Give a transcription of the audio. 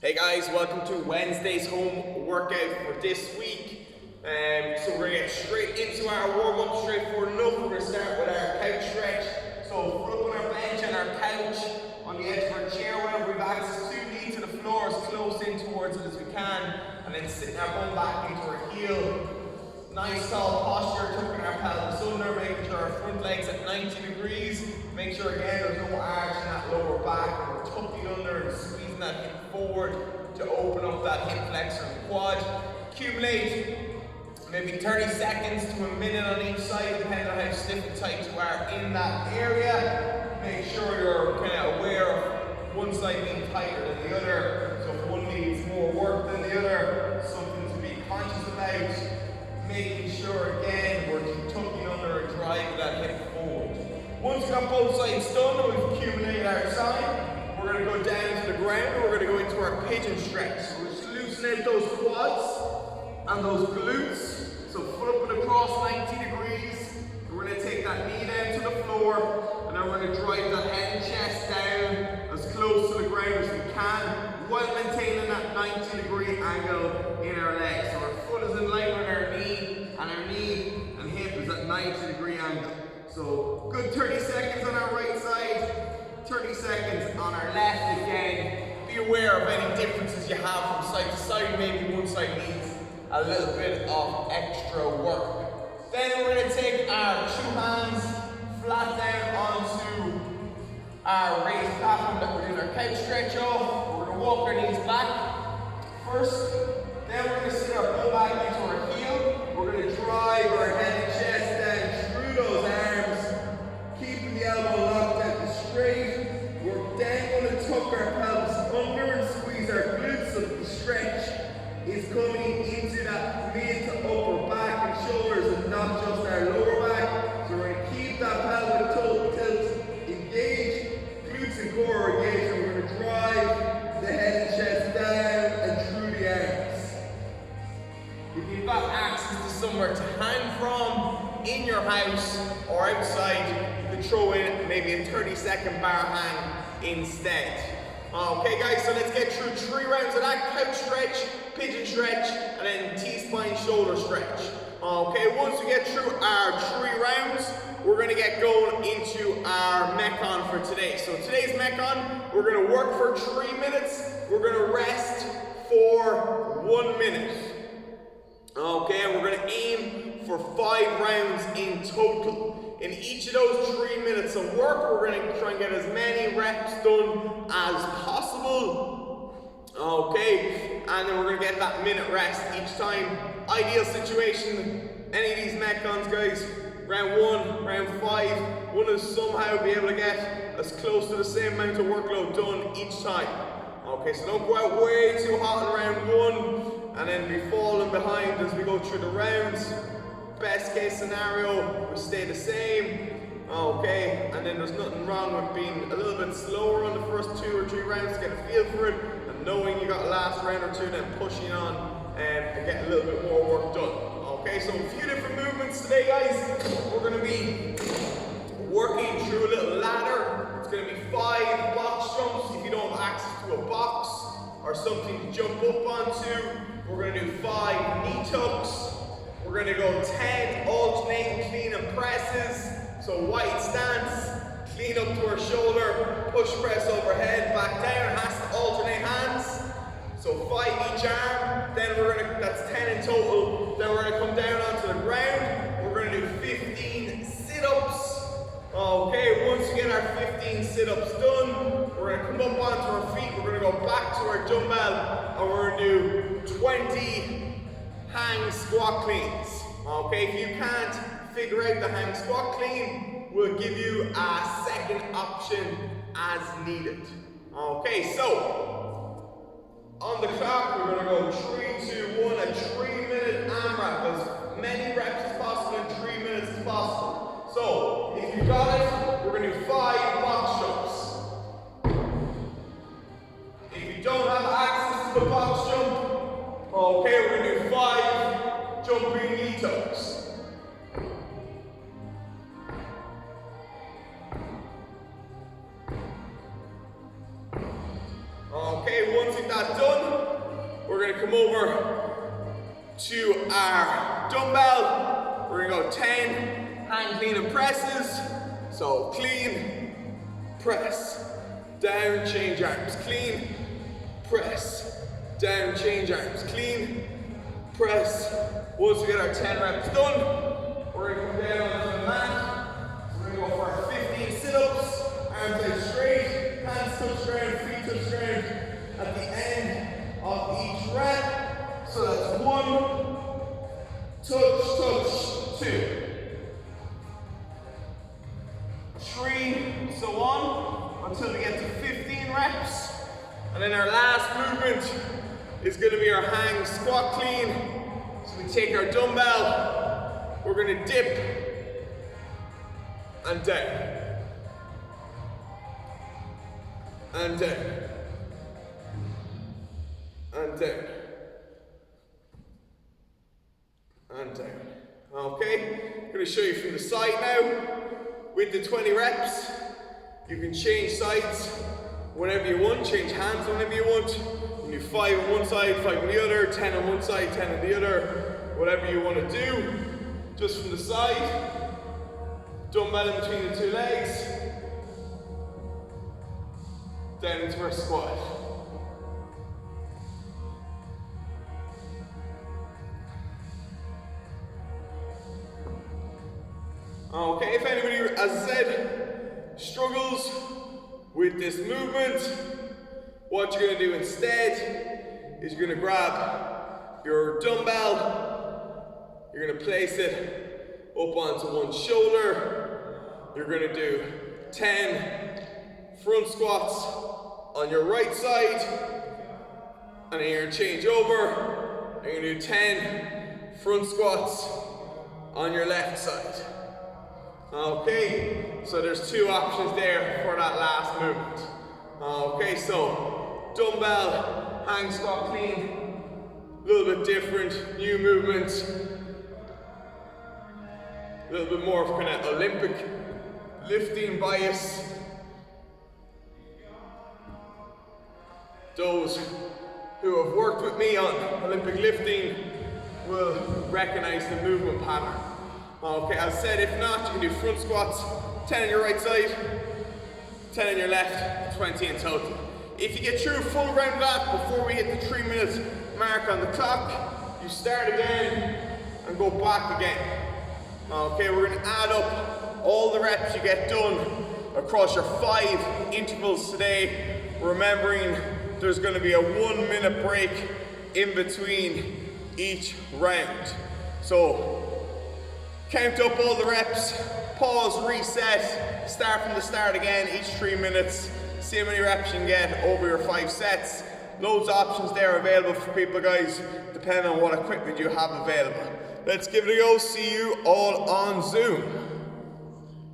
Hey guys, welcome to Wednesday's home workout for this week. So we're going to get straight into our warm-up, straightforward enough. We're going to start with our couch stretch. So foot up on our bench and our couch, on the edge of our chair, wherever we've access to, knee to the floor, as close in towards it as we can, and then sitting our bum back into our heel. Nice tall posture, tucking our pelvis under, making sure our front leg's at 90 degrees. Make sure again there's no arch in that lower back, and we're tucking under and squeezing that hip forward to open up that hip flexor and quad. Accumulate maybe 30 seconds to a minute on each side, depending on how stiff and tight you are in that area. Make sure you're kind of aware of one side being tighter than the other. So if one needs more work than the other, something to be conscious about. Making sure again we're tucking under and driving that hip forward. Once we've got both sides done and we've accumulated our time, we're going to go down to the ground and we're going to go into our pigeon stretch. So we're just loosening out those quads and those glutes. So foot up and across 90 degrees. We're going to take that knee down to the floor and then we're going to drive that head and chest down as close to the ground as we can while maintaining that 90-degree angle in our legs. So our foot is in line with our knee and hip is at 90-degree angle. So good 30 seconds on our right side, 30 seconds on our left again. Be aware of any differences you have from side to side. Maybe one side needs a little bit of extra work. Then we're going to take our two hands flat down onto our raised platform that we're doing our couch stretch off. We're going to walk our knees back first. Then we're going to sit our bum back into our heel. We're going to drive our head and chest down through those arms, keeping the elbow locked out to straight. We're then going to tuck our pelvis under and squeeze our glutes so that the stretch is coming into that mid to upper back and shoulders and not just our lower back. So we're going to keep that pelvic tilt engaged, glutes and core are engaged, and we're going to drive the head and chest down and through the arms. If you've got access to somewhere to hang from in your house or outside, you can throw in maybe a 30-second bar hang instead. Okay guys, so let's get through 3 rounds of that: couch stretch, pigeon stretch, and then T-spine shoulder stretch. Okay, once we get through our 3 rounds, we're going to get going into our Metcon for today. So today's Metcon, we're going to work for 3 minutes, we're going to rest for 1 minute. Okay, and we're going to aim for 5 rounds in total. In each of those 3 minutes of work, we're going to try and get as many reps done as possible. Okay, and then we're going to get that minute rest each time. Ideal situation, any of these Metcons, guys, round 1, round 5, one is somehow be able to get as close to the same amount of workload done each time. Okay, so don't go out way too hot in round 1 and then be falling behind as we go through the rounds. Best case scenario, we stay the same. Okay, and then there's nothing wrong with being a little bit slower on the first 2 or 3 rounds to get a feel for it, and knowing you got a last round or 2, then pushing on and get a little bit more work done. Okay, so a few different movements today, guys. We're going to be working through a little ladder. It's going to be 5 box jumps. If you don't have access to a box or something to jump up onto, we're going to do 5 knee tucks. We're going to go 10 alternating clean and presses. So wide stance, clean up to our shoulder, push press overhead, back down, has to alternate hands. So 5 each arm, then that's 10 in total. Then we're gonna come down onto the ground. We're gonna do 15 sit-ups. Okay, once we get our 15 sit-ups done, we're gonna come up onto our feet. We're gonna go back to our dumbbell and we're gonna do 20 hang squat cleans. Okay, if you can't figure out the hang squat clean, we'll give you a second option as needed. Okay, so on the clock, we're going to go 3, 2, 1, a 3-minute AMRAP, as many reps as possible in 3 minutes as possible. So if you got it, we're going to do 5 box jumps. If you don't have access to the box jump, okay, we're going to do 5 jumping knee tucks. Okay, once you've that done, we're gonna come over to our dumbbell. We're gonna go 10 hand clean and presses. So clean, press, down, change arms, clean, press, down, change arms, clean, press. Once we get our 10 reps done, we're gonna come down onto the mat. We're gonna go for our 15 sit-ups, arms out straight, hands touch ground, feet touch ground at the end of each rep. So that's 1, touch, touch, 2, 3, so on, until we get to 15 reps. And then our last movement is gonna be our hang squat clean. So we take our dumbbell, we're gonna dip and down, and down, and down, and down. Okay, I'm gonna show you from the side now. With the 20 reps, you can change sides whenever you want, change hands whenever you want. You can do 5 on one side, 5 on the other, 10 on one side, 10 on the other, whatever you want to do. Just from the side, dumbbell in between the two legs, down into our squat. Okay, if anybody, as I said, struggles with this movement, what you're going to do instead is you're going to grab your dumbbell, you're going to place it up onto one shoulder, you're going to do 10 front squats on your right side, and then you're going to change over, you're going to do 10 front squats on your left side. Okay, so there's 2 options there for that last movement. Okay, so dumbbell, hang squat clean, a little bit different, new movement, a little bit more of kind of Olympic lifting bias. Those who have worked with me on Olympic lifting will recognize the movement pattern. Okay, as I said, if not, you can do front squats, 10 on your right side, 10 on your left, 20 in total. If you get through a full round of that before we hit the 3-minute mark on the clock, you start again and go back again. Okay, we're gonna add up all the reps you get done across your 5 intervals today, remembering there's gonna be a 1-minute break in between each round. So, count up all the reps, pause, reset, start from the start again, each 3 minutes. See how many reps you can get over your 5 sets. Loads of options there available for people, guys, depending on what equipment you have available. Let's give it a go. See you all on Zoom.